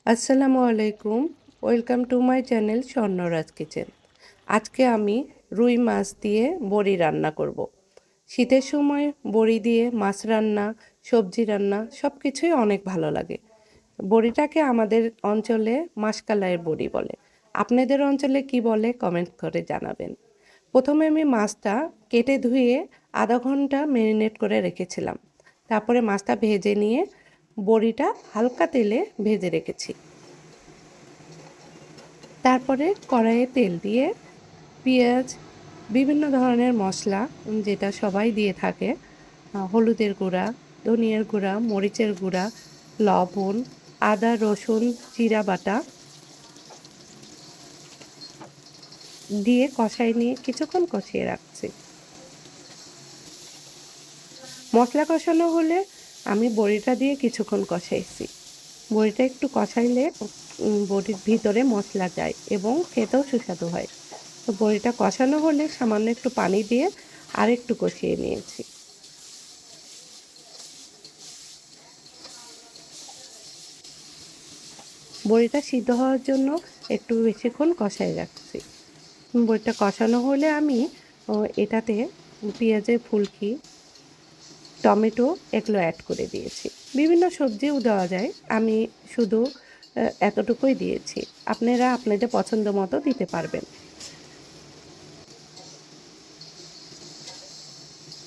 আসসালামু আলাইকুম। Welcome to my channel Swarnaraj kitchen. আজকে আমি রুই মাছ দিয়ে বড়ি রান্না করব। শীতের সময় বড়ি দিয়ে মাছ রান্না, সবজি রান্না সব কিছুই অনেক ভালো লাগে। বড়িটাকে আমাদের অঞ্চলে মাসকালাইয়ের বড়ি বলে। আপনাদের অঞ্চলে কি বলে কমেন্ট করে জানাবেন। প্রথমে আমি মাছটা কেটে ধুয়ে আধা ঘন্টা ম্যারিনেট করে রেখেছিলাম। তারপরে মাছটা ভেজে নিয়ে বড়িটা হালকা তেলে ভেজে রেখেছি। তারপরে কড়াইয়ে তেল দিয়ে পেঁয়াজ, বিভিন্ন ধরনের মশলা যেটা সবাই দিয়ে থাকে, হলুদের গুঁড়া, ধনিয়ার গুঁড়া, মরিচের গুঁড়া, লবণ, আদা রসুন জিরা বাটা দিয়ে কষাই নিয়ে কিছুক্ষণ কষিয়ে রাখছি। মশলা কষানো হলে আমি বড়িটা দিয়ে কিছুক্ষণ কষাইছি। বড়িটা একটু কষাইলে বড়ির ভিতরে মশলা যায় এবং খেতেও সুস্বাদু হয়। তো বড়িটা কষানো হলে সামান্য একটু পানি দিয়ে আরেকটু কষিয়ে নিয়েছি। বড়িটা সিদ্ধ হওয়ার জন্য একটু বেশিক্ষণ কষাই রাখছি। বড়িটা কষানো হলে আমি এটাতে পেঁয়াজের ফুলকি, টমেটো এগুলো অ্যাড করে দিয়েছি। বিভিন্ন সবজিও দেওয়া যায়, আমি শুধু এতটুকুই দিয়েছি। আপনারা আপনাদের পছন্দ মতো দিতে পারবেন।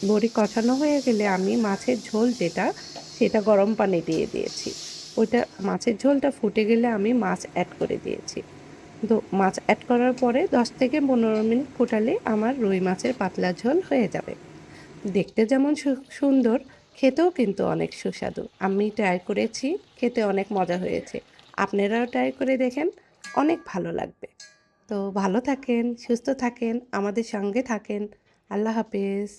বড়ি কষানো হয়ে গেলে আমি মাছের ঝোল যেটা, সেটা গরম পানি দিয়ে দিয়েছি। ওইটা মাছের ঝোলটা ফুটে গেলে আমি মাছ অ্যাড করে দিয়েছি। তো মাছ অ্যাড করার পরে 10 থেকে 15 মিনিট ফুটালে আমার রুই মাছের পাতলা ঝোল হয়ে যাবে। দেখতে যেমন সুন্দর, খেতেও কিন্তু অনেক সুস্বাদু। আমি ট্রাই করেছি, খেতে অনেক মজা হয়েছে। আপনারাও ট্রাই করে দেখেন, অনেক ভালো লাগবে। তো ভালো থাকেন, সুস্থ থাকেন, আমাদের সঙ্গে থাকেন। আল্লাহ হাফেজ।